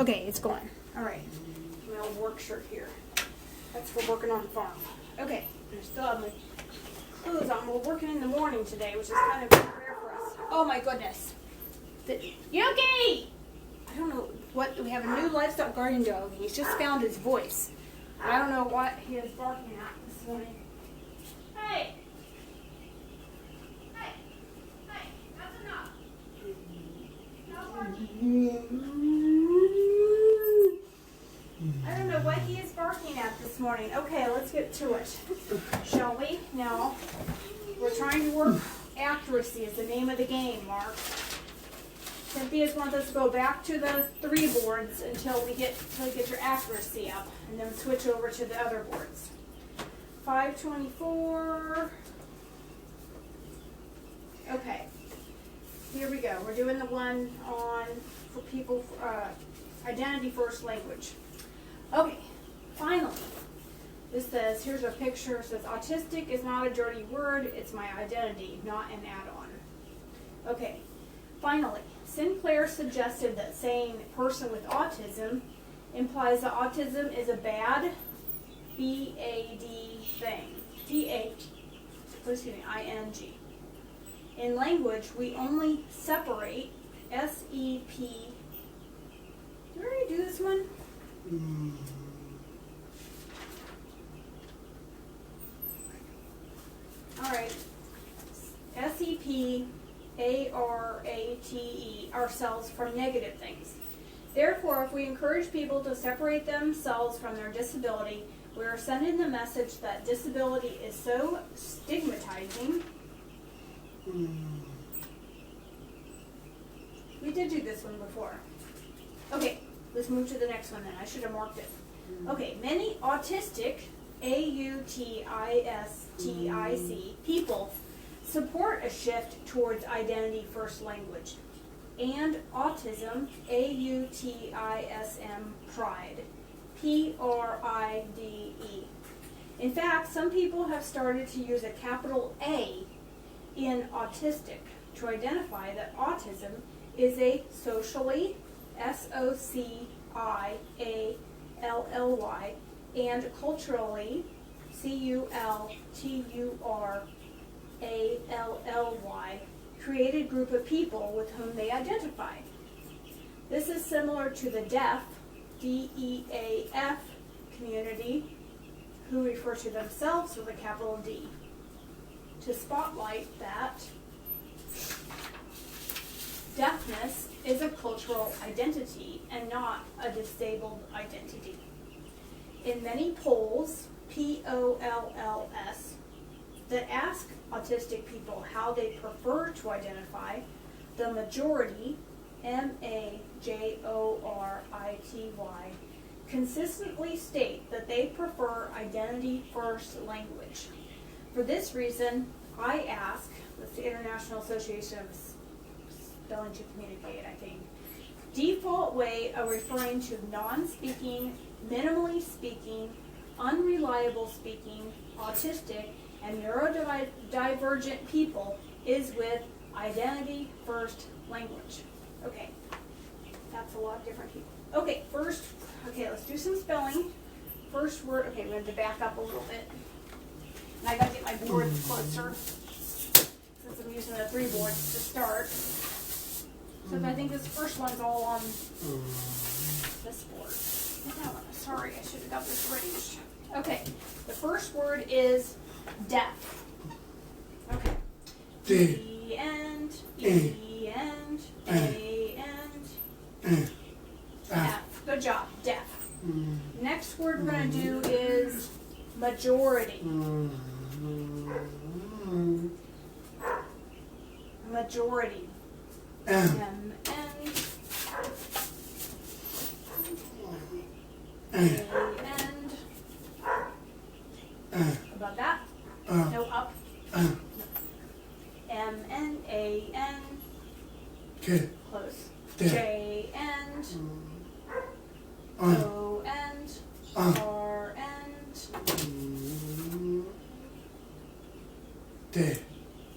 Okay, it's going. All right. My old work shirt here. That's for working on the farm. Okay, I still have my clothes on. We're working in the morning today, which is kind of rare for us. Oh my goodness. Yuki! I don't know what, we have a new livestock guardian dog, and he's just found his voice. I don't know what he is barking at this morning. Hey! Hey! Hey! That's enough! No barking. I don't know what he is barking at this morning. Okay, let's get to it. Shall we? Now, we're trying to work accuracy is the name of the game, Mark. Cynthia's wants us to go back to the 3 boards until you get your accuracy up, and then switch over to the other boards. 524. Okay. Here we go. We're doing the one on for people identity first language. Okay. Finally, this says, here's a picture. It says, autistic is not a dirty word. It's my identity, not an add-on. Okay. Finally, Sinclair suggested that saying person with autism implies that autism is a bad, B-A-D thing. D-H-I-N-G. In language, we only separate S-E-P. Did we already do this one? All right. S-E-P-A-R-A-T-E, ourselves from negative things. Therefore, if we encourage people to separate themselves from their disability, we are sending the message that disability is so stigmatizing. We did do this one before. Okay, let's move to the next one then. I should have marked it. Okay, many autistic, A-U-T-I-S-T-I-C, people support a shift towards identity first language, and autism, A-U-T-I-S-M, pride, P-R-I-D-E. In fact, some people have started to use a capital A in autistic to identify that autism is a socially, S-O-C-I-A-L-L-Y, and culturally, C-U-L-T-U-R-A-L-L-Y, created group of people with whom they identify. This is similar to the deaf, D-E-A-F, community, who refer to themselves with a capital D, to spotlight that deafness is a cultural identity and not a disabled identity. In many polls, P-O-L-L-S, that ask autistic people how they prefer to identify, the majority, M-A-J-O-R-I-T-Y, consistently state that they prefer identity first language. For this reason, I ask, that's the International Association of Spelling to Communicate, I think, default way of referring to non-speaking, minimally speaking, unreliable speaking, autistic, and neurodivergent people is with identity first language. Okay, that's a lot of different people. Okay, let's do some spelling. First word, okay, we have to back up a little bit. And I gotta get my boards closer, since I'm using the 3 boards to start. So I think this first one's all on this board. That one, sorry, I should have got this arranged. Okay, the first word is deaf. Okay. E-end, E-end, A-end, F. Good job, deaf. Next word we're going to do is majority. Majority. M-N. A-N. Above that? No, up. M-N-A-N. Close. J-End. O-End. R-End.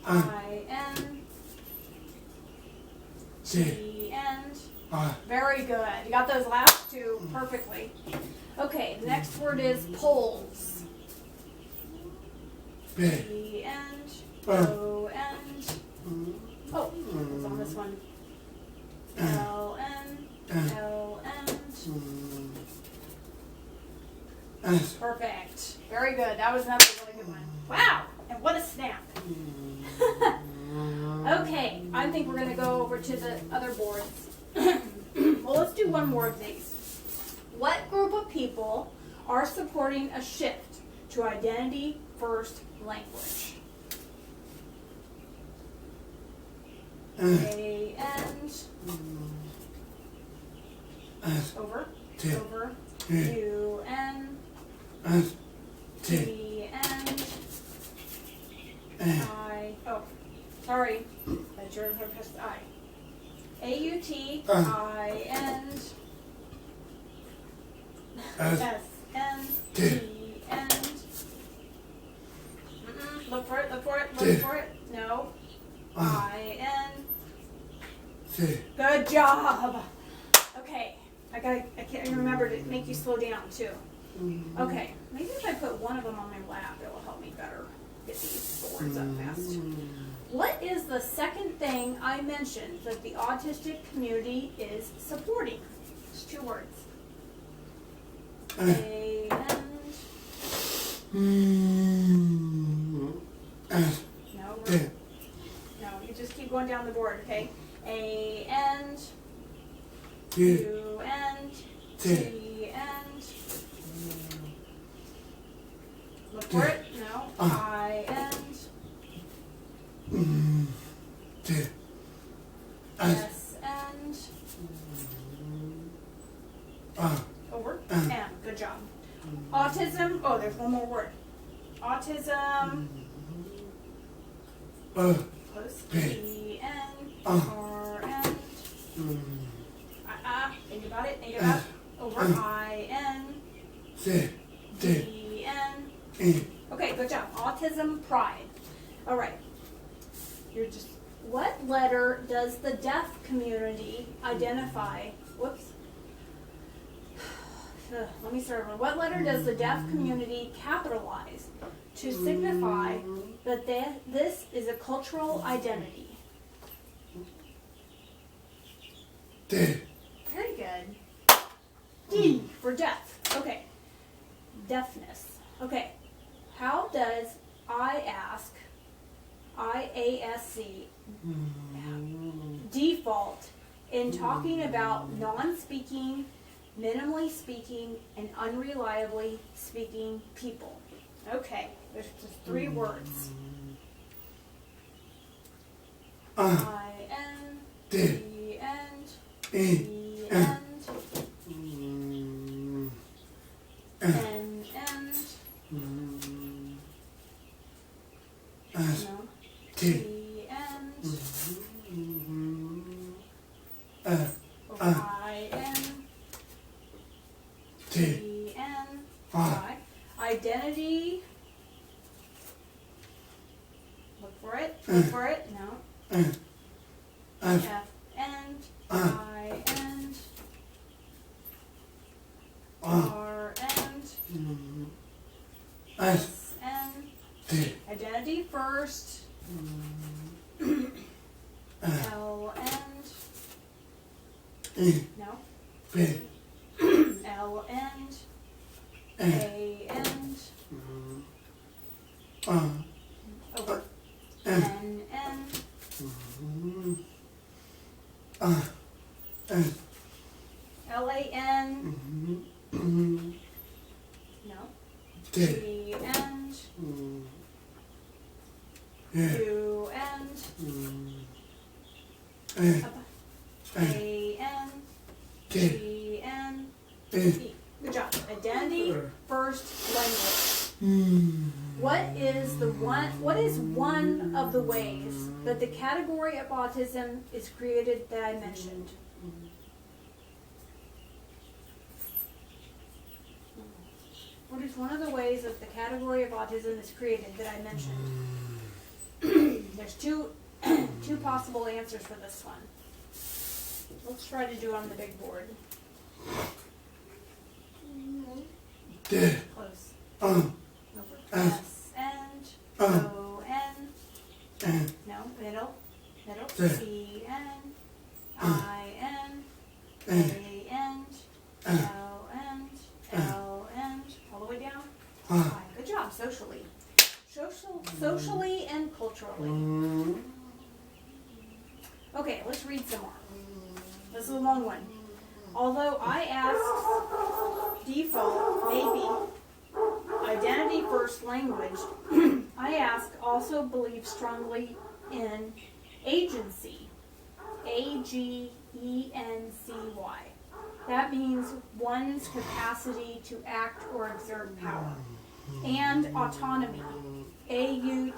I-N. G-End. Very good. good. You got those last two perfectly. Okay, the next word is poles. E-N, O-N. Oh, it's on this one. L-N, L-N. Perfect. Very good. That was another really good one. Wow, and what a snap. Okay, I think we're going to go over to the other boards. Well, let's do one more of these. What group of people are supporting a shift to identity-first language? A-N. Over. Over. U-N. T-N. I. Oh, sorry. That's yours. I pressed I. A-U-T-I-N. S-N-T-N. Look for it, look for it, look for it. No. I-N. Good job. Okay. I can't remember to make you slow down too. Okay. Maybe if I put one of them on my lap, it will help me better get these boards up fast. What is the second thing I mentioned that the autistic community is supporting? It's two words. A-N. No, you just keep going down the board, okay? A-N. U-N. T-N. Look for it. No. I-N. S-N. Over. M. Good job. Autism. Oh, there's one more word. Autism. Close. E-N. R-N. Think about it. Think about it. Over. I-N. D-N. Okay, good job. Autism, pride. All right. What letter does the deaf community identify? Whoops. Let me start over. What letter does the deaf community capitalize to signify that this is a cultural identity? D. Very good. D for deaf. Okay. Deafness. Okay. How does IASC default in talking about non-speaking, minimally speaking, and unreliably speaking people? Okay, there's just three words. I-N, D-N, E-N, N-N, no, T-N, I-N, T-N, I. Identity. Look for it. Look for it. No. F-N, I-N, R-N, S-N. Identity first. L-N. No. L-N. A-N. Over. N-N. L-A-N. No. T-N. U-N. A-N. G-N. E. Good job. Identity first language. What is one of the ways that the category of autism is created that I mentioned? What is one of the ways that the category of autism is created that I mentioned? There's two possible answers for this one. Let's try to do it on the big board. Close. Over. S and O N. No, middle. C N I N A N L N L N. All the way down. Good job. Socially. Socially and culturally. Okay, let's read some more. This is a long one. Although I asked default maybe identity first language, I ask also believe strongly in agency. AGENCY. That means one's capacity to act or exert power. And autonomy. AUTONOMY.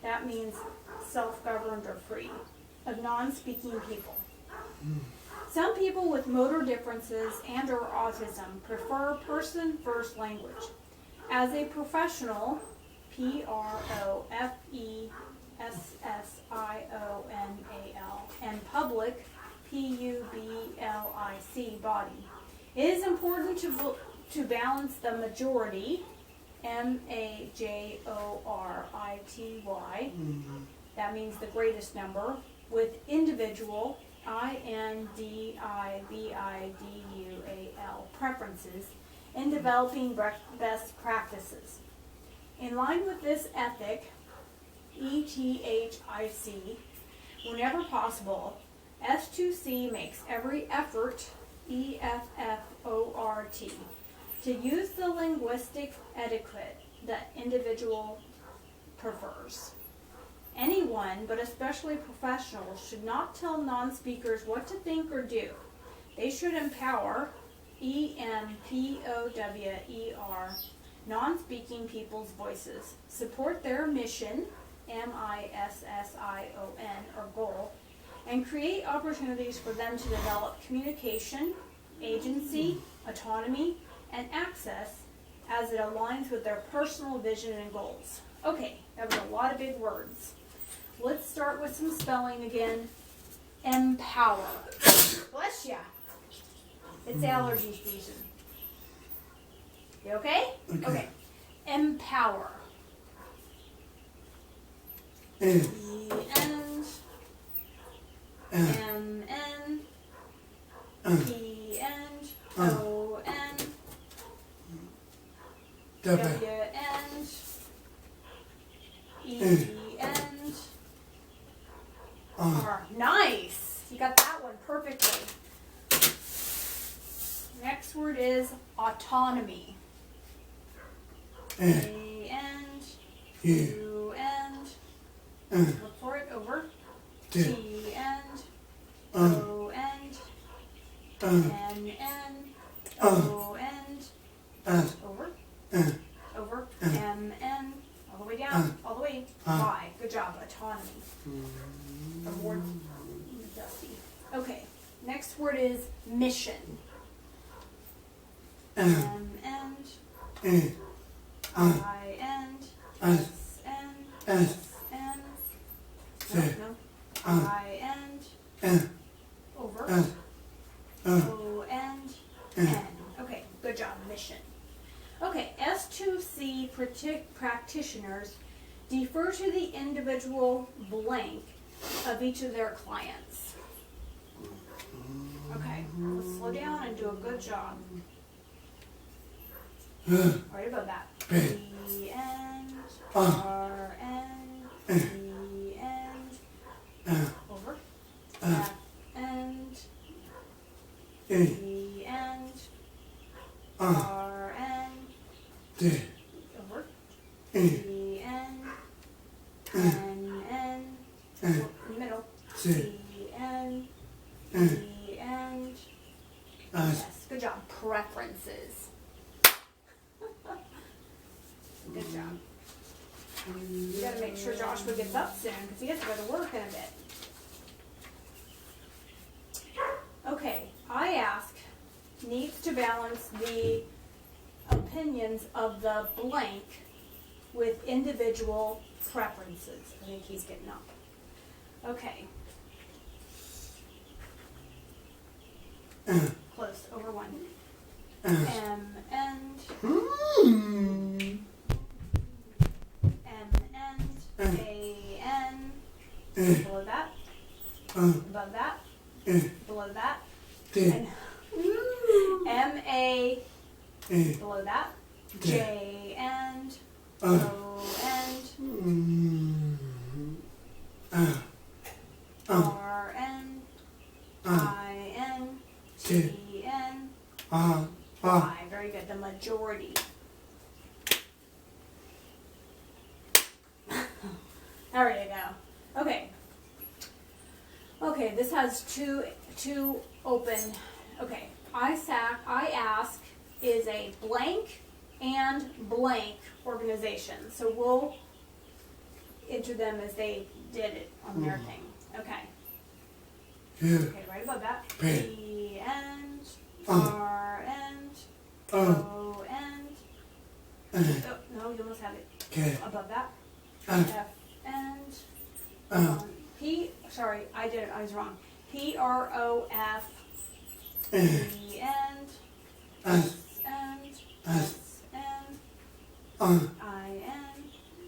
That means self-governed or free, of non-speaking people. Some people with motor differences and or autism prefer person-first language. As a professional, PROFESSIONAL, and public, PUBLIC body, it is important to balance the majority, MAJORITY, that means the greatest number, with individual, INDIVIDUAL, preferences in developing best practices. In line with this ethic, ETHIC, whenever possible, S2C makes every effort, EFFORT, to use the linguistic etiquette that individual prefers. Anyone, but especially professionals, should not tell non-speakers what to think or do. They should empower, EMPOWER, non-speaking people's voices, support their mission, MISSION, or goal, and create opportunities for them to develop communication, agency, autonomy, and access as it aligns with their personal vision and goals. Okay, that was a lot of big words. Let's start with some spelling again. Empower. Bless ya. It's allergy season. You okay? Okay. Empower. E N M N P N O N W N E N R. Nice! You got that one perfectly. Next word is autonomy. A and U and look for it, over. T and O and N and O and over. Over. M and all the way down, all the way. Y. Good job. Autonomy. Award Dusty. Okay. Next word is mission. M and I and S and S and no. I and over. O and N. Okay. Good job. Mission. Okay. S2C practitioners defer to the individual blank of each of their clients. Okay, let's slow down and do a good job. Right above that. E and R and E and over. F and E and R and over. E and N middle. C and E and yes, good job. Preferences. Good job. You got to make sure Joshua gets up soon because he has to go to work in a bit. Okay, I ask needs to balance the opinions of the blank with individual preferences. I think he's getting up. Okay. close. Over one. M end. M end. A N. Below that. Above that. Below that. And M A. Below that. J end. O end. R N. I N. T N. Y. Very good. The majority. There you go. Okay. Okay, this has two open. Okay. I ask is a blank and blank organization. So we'll enter them as they did it on their thing. Okay. Okay, right above that. E end, R end, O end. Oh, no, you almost have it. Above that. F end. Sorry, I was wrong. PROF. E end. S end. S end. I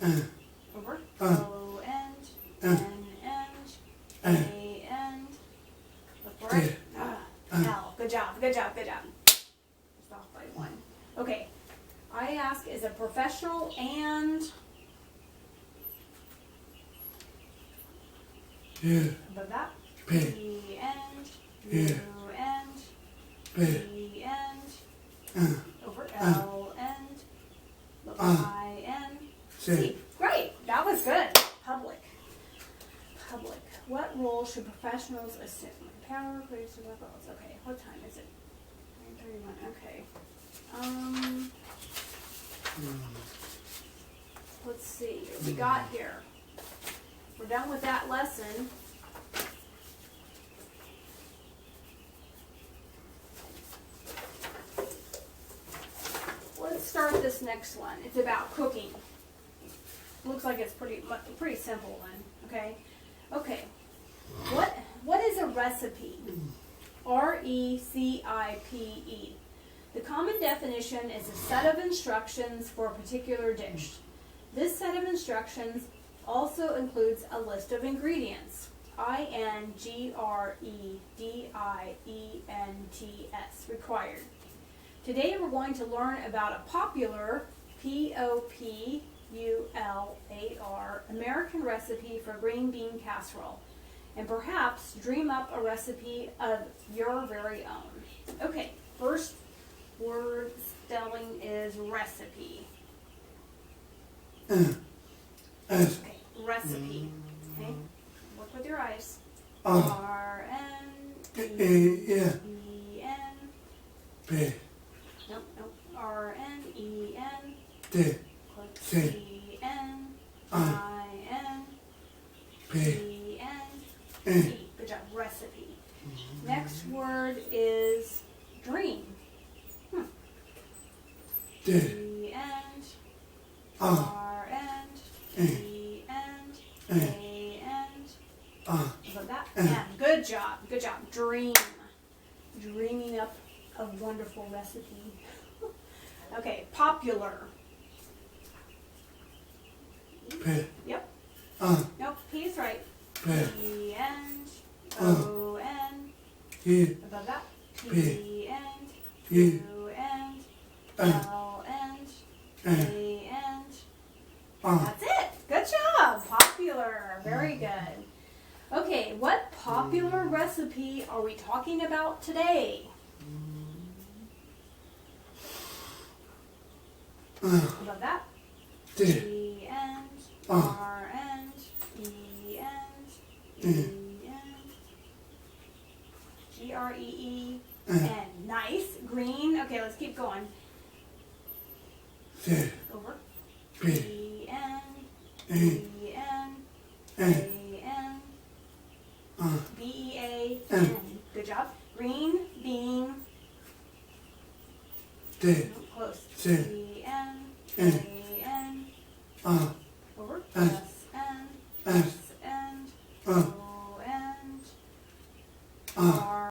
end. Over. O end. N end. A end. Look for it. L. Good job. Good job. Good job. Just off by one. Okay. I ask is a professional and above that. E end. U end. E end. Over. L end. Look. I N. C. Great. That was good. Public. What role should professionals assume? Power, creative levels. Okay. What time is it? 9:31. Okay. Let's see what we got here. We're done with that lesson. Let's start this next one. It's about cooking. Looks like it's pretty simple one. Okay. Okay. What is a recipe? RECIPE. The common definition is a set of instructions for a particular dish. This set of instructions also includes a list of ingredients. INGREDIENTS required. Today we're going to learn about a popular POPULAR American recipe for green bean casserole, and perhaps dream up a recipe of your very own. Okay, first word spelling is recipe. Okay, recipe. Okay, work with your eyes. R-N-E-N. Nope. R-N-E-N. C-N-I-N. E-N. Good job, recipe. Next word is dream. D-End. R-End. E-End. A-End. Above that. And good job. Dream. Dreaming up a wonderful recipe. Okay, popular. Yep. Nope, P is right. E-N. O-N. Above that. P-End. U-End. L-End. A-End. That's it. Good job. Popular. Very good. Okay, what popular recipe are we talking about today? Above that. G-End. R-End. E-End. E-End. G-R-E-E-N. Nice. Green. Okay, let's keep going. Over. B-N. B-N. A-N. B-E-A-N. Good job. Green bean. Close. C-N. A-N. Over. S-N. S-N. O-N. R.